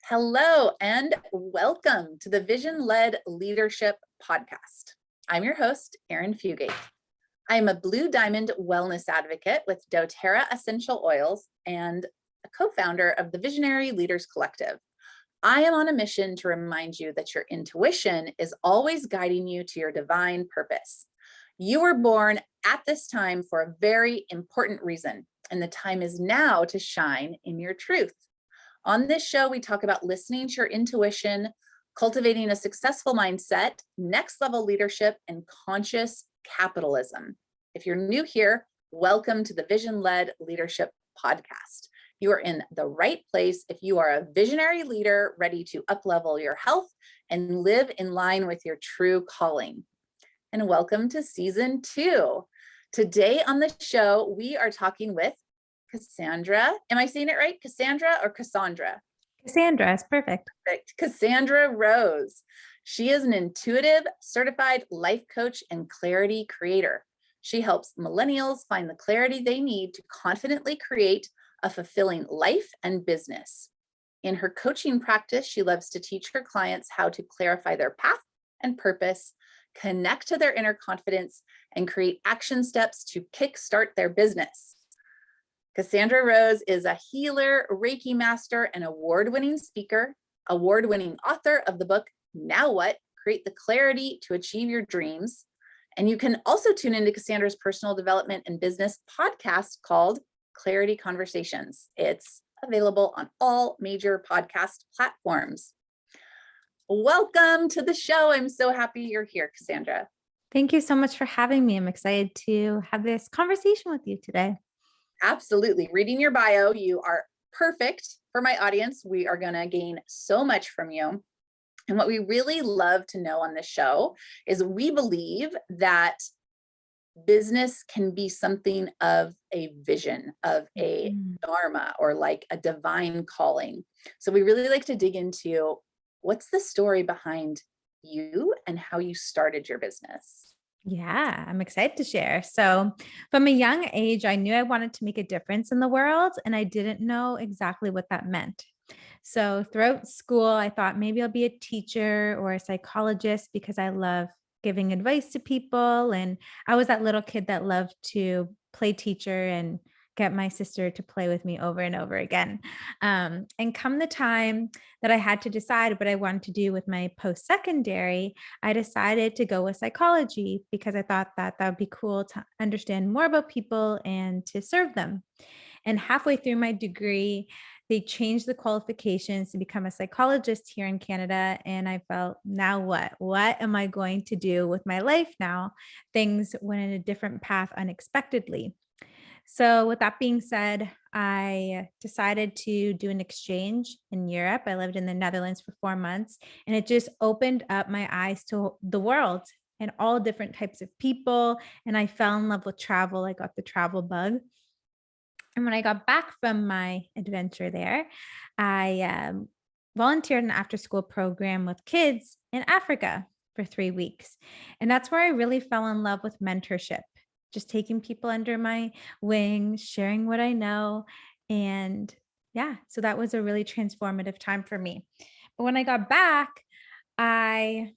Hello and welcome to the Vision-Led Leadership Podcast. I'm your host, Arin Fugate. I am a Blue Diamond wellness advocate with doTERRA essential oils and a co-founder of the Visionary Leaders Collective. I am on a mission to remind you that your intuition is always guiding you to your divine purpose. You were born at this time for a very important reason, and the time is now to shine in your truth. On this show, we talk about listening to your intuition, cultivating a successful mindset, next level leadership, and conscious capitalism. If you're new here, welcome to the Vision-Led Leadership Podcast. You are in the right place if you are a visionary leader ready to uplevel your health and live in line with your true calling. And welcome to season 2. Today on the show, we are talking with Cassandra. Am I saying it right? Cassandra or Cassandra? Cassandra, it's perfect. Perfect. Cassandra Rosa. She is an intuitive, certified life coach and clarity creator. She helps millennials find the clarity they need to confidently create a fulfilling life and business. In her coaching practice, she loves to teach her clients how to clarify their path and purpose, connect to their inner confidence, and create action steps to kickstart their business. Cassandra Rosa is a healer, Reiki master, and award-winning speaker, award-winning author of the book, Now What? Create the Clarity to Achieve Your Dreams. And you can also tune into Cassandra's personal development and business podcast called Clarity Conversations. It's available on all major podcast platforms. Welcome to the show. I'm so happy you're here, Cassandra. Thank you so much for having me. I'm excited to have this conversation with you today. Absolutely. Reading your bio, you are perfect for my audience. We are going to gain so much from you. And what we really love to know on this show is we believe that business can be something of a vision, of a dharma, or like a divine calling. So we really like to dig into what's the story behind you and how you started your business. Yeah, I'm excited to share. So from a young age, I knew I wanted to make a difference in the world, and I didn't know exactly what that meant. So throughout school, I thought maybe I'll be a teacher or a psychologist because I love giving advice to people. And I was that little kid that loved to play teacher and get my sister to play with me over and over again. And come the time that I had to decide what I wanted to do with my post-secondary, I decided to go with psychology because I thought that would be cool to understand more about people and to serve them. And halfway through my degree, they changed the qualifications to become a psychologist here in Canada. And I felt, now what? What am I going to do with my life now? Things went in a different path unexpectedly. So with that being said, I decided to do an exchange in Europe. I lived in the Netherlands for 4 months, and it just opened up my eyes to the world and all different types of people. And I fell in love with travel. I got the travel bug. And when I got back from my adventure there, I volunteered in an after-school program with kids in Africa for 3 weeks. And that's where I really fell in love with mentorship. Just taking people under my wing, sharing what I know. And yeah, so that was a really transformative time for me. But when I got back, I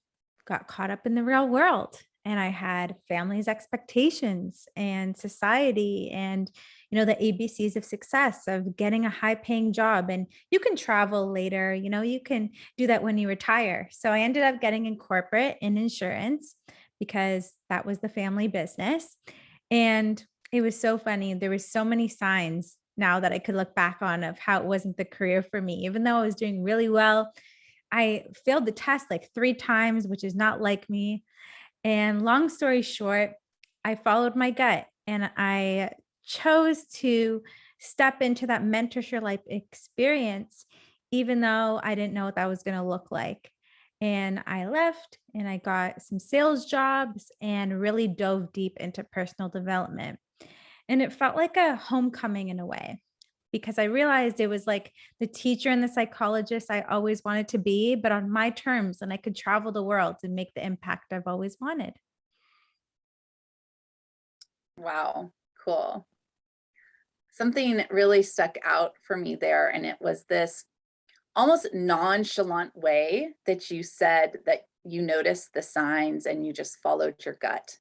got caught up in the real world, and I had family's expectations and society and, the ABCs of success of getting a high paying job. And you can travel later, you can do that when you retire. So I ended up getting in corporate in insurance because that was the family business. And it was so funny. There were so many signs now that I could look back on of how it wasn't the career for me. Even though I was doing really well, I failed the test like 3 times, which is not like me. And long story short, I followed my gut and I chose to step into that mentorship like experience, even though I didn't know what that was going to look like. And I left and I got some sales jobs and really dove deep into personal development. And it felt like a homecoming in a way, because I realized it was like the teacher and the psychologist I always wanted to be, but on my terms, and I could travel the world and make the impact I've always wanted. Wow, cool. Something really stuck out for me there, and it was this almost nonchalant way that you said that you noticed the signs and you just followed your gut.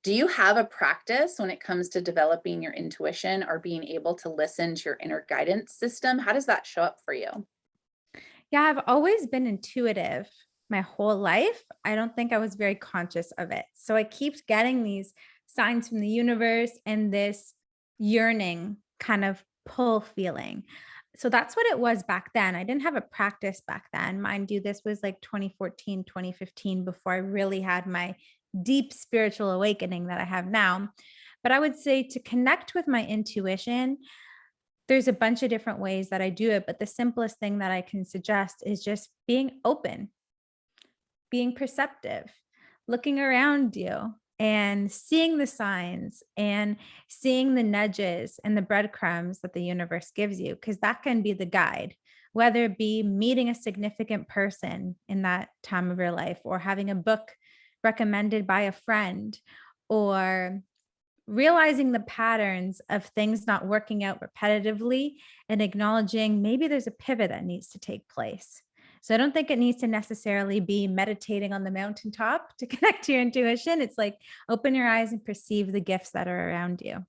Do you have a practice when it comes to developing your intuition or being able to listen to your inner guidance system? How does that show up for you? Yeah, I've always been intuitive my whole life. I don't think I was very conscious of it. So I keep getting these signs from the universe and this yearning kind of pull feeling. So that's what it was back then. I didn't have a practice back then. Mind you, this was like 2014, 2015 before I really had my deep spiritual awakening that I have now. But I would say to connect with my intuition, there's a bunch of different ways that I do it, but the simplest thing that I can suggest is just being open, being perceptive, looking around you and seeing the signs and seeing the nudges and the breadcrumbs that the universe gives you, because that can be the guide, whether it be meeting a significant person in that time of your life or having a book recommended by a friend or realizing the patterns of things not working out repetitively and acknowledging maybe there's a pivot that needs to take place. So I don't think it needs to necessarily be meditating on the mountaintop to connect to your intuition. It's like open your eyes and perceive the gifts that are around you.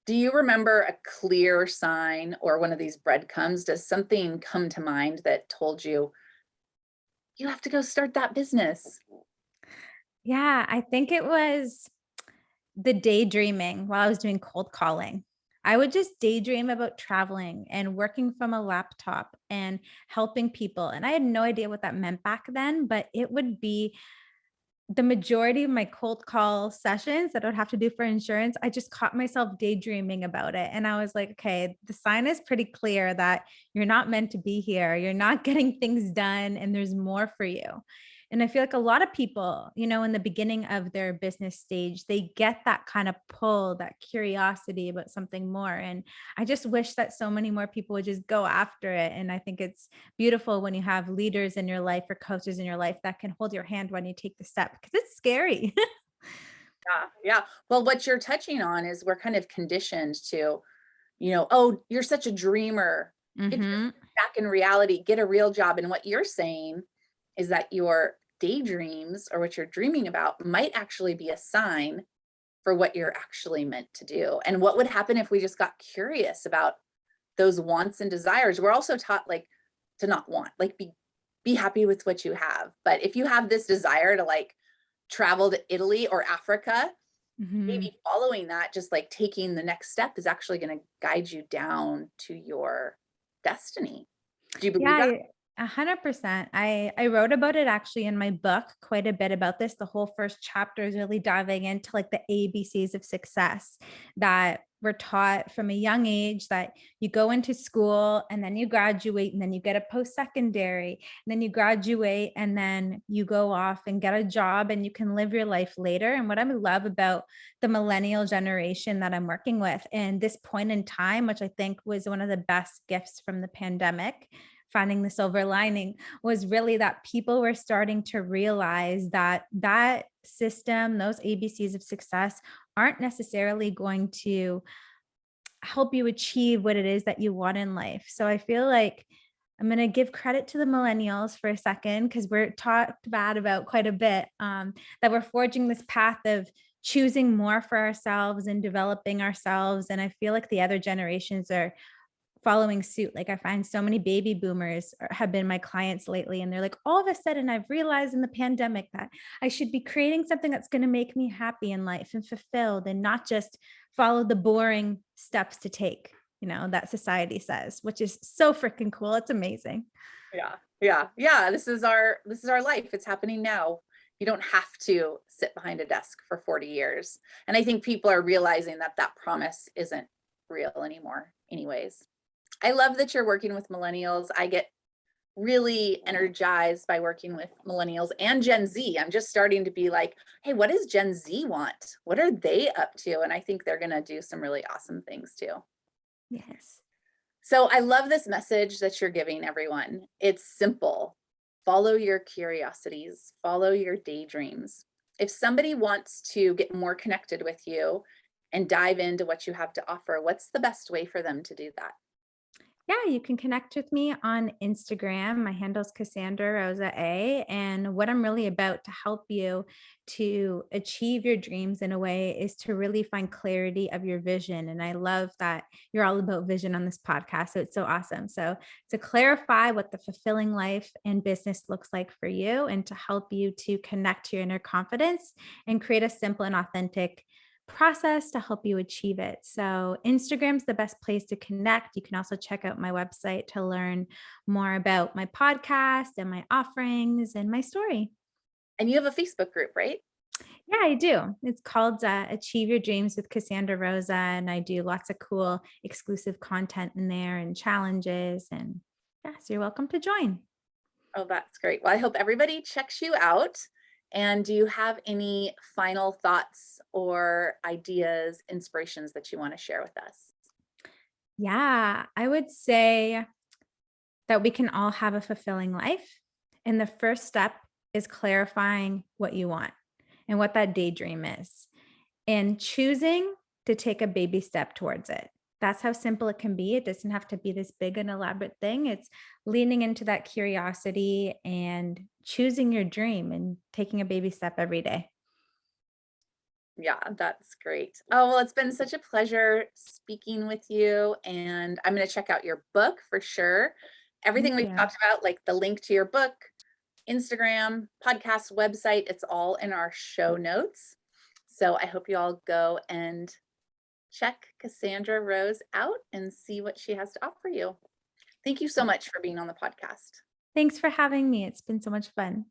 Do you remember a clear sign or one of these breadcrumbs? Does something come to mind that told you, you have to go start that business? Yeah, I think it was the daydreaming while I was doing cold calling. I would just daydream about traveling and working from a laptop and helping people. And I had no idea what that meant back then, but it would be the majority of my cold call sessions that I would have to do for insurance. I just caught myself daydreaming about it. And I was like, okay, the sign is pretty clear that you're not meant to be here. You're not getting things done, and there's more for you. And I feel like a lot of people, in the beginning of their business stage, they get that kind of pull, that curiosity about something more. And I just wish that so many more people would just go after it. And I think it's beautiful when you have leaders in your life or coaches in your life that can hold your hand when you take the step, because it's scary. Yeah, yeah. Well, what you're touching on is we're kind of conditioned to, oh, you're such a dreamer. Get Hmm. back in reality, get a real job. And what you're saying is that your daydreams or what you're dreaming about might actually be a sign for what you're actually meant to do. And what would happen if we just got curious about those wants and desires? We're also taught like to not want, like be happy with what you have. But if you have this desire to like travel to Italy or Africa, Hmm. maybe following that, just like taking the next step is actually going to guide you down to your destiny. Do you believe that? Yeah, 100%. I wrote about it actually in my book quite a bit about this. The whole first chapter is really diving into like the ABCs of success that we're taught from a young age, that you go into school and then you graduate and then you get a post-secondary and then you graduate and then you go off and get a job and you can live your life later. And what I love about the millennial generation that I'm working with and this point in time, which I think was one of the best gifts from the pandemic, finding the silver lining, was really that people were starting to realize that that system, those ABCs of success, aren't necessarily going to help you achieve what it is that you want in life. So I feel like I'm going to give credit to the millennials for a second, because we're talked bad about quite a bit, that we're forging this path of choosing more for ourselves and developing ourselves. And I feel like the other generations are following suit. Like I find so many baby boomers have been my clients lately, and they're like, all of a sudden I've realized in the pandemic that I should be creating something that's going to make me happy in life and fulfilled, and not just follow the boring steps to take, that society says, which is so freaking cool. It's amazing. Yeah. Yeah. Yeah. This is our life. It's happening now. You don't have to sit behind a desk for 40 years. And I think people are realizing that that promise isn't real anymore anyways. I love that you're working with millennials. I get really energized by working with millennials and Gen Z. I'm just starting to be like, hey, what does Gen Z want? What are they up to? And I think they're going to do some really awesome things too. Yes. So I love this message that you're giving everyone. It's simple. Follow your curiosities, follow your daydreams. If somebody wants to get more connected with you and dive into what you have to offer, what's the best way for them to do that? Yeah, you can connect with me on Instagram. My handle is Cassandra Rosa A. And what I'm really about to help you to achieve your dreams in a way is to really find clarity of your vision. And I love that you're all about vision on this podcast. So it's so awesome. So to clarify what the fulfilling life and business looks like for you, and to help you to connect to your inner confidence and create a simple and authentic process to help you achieve it. So, Instagram's the best place to connect. You can also check out my website to learn more about my podcast and my offerings and my story. And you have a Facebook group, right? Yeah, I do. It's called Achieve Your Dreams with Cassandra Rosa. And I do lots of cool exclusive content in there and challenges. And yeah, so you're welcome to join. Oh, that's great. Well, I hope everybody checks you out. And do you have any final thoughts or ideas, inspirations that you want to share with us? Yeah, I would say that we can all have a fulfilling life. And the first step is clarifying what you want and what that daydream is, and choosing to take a baby step towards it. That's how simple it can be. It doesn't have to be this big and elaborate thing. It's leaning into that curiosity and choosing your dream and taking a baby step every day. Yeah, that's great. Oh, well, it's been such a pleasure speaking with you. And I'm going to check out your book for sure. Everything Thank we've you. talked about, like the link to your book, Instagram, podcast, website, it's all in our show notes. So I hope you all go and check Cassandra Rose out and see what she has to offer you. Thank you so much for being on the podcast. Thanks for having me. It's been so much fun.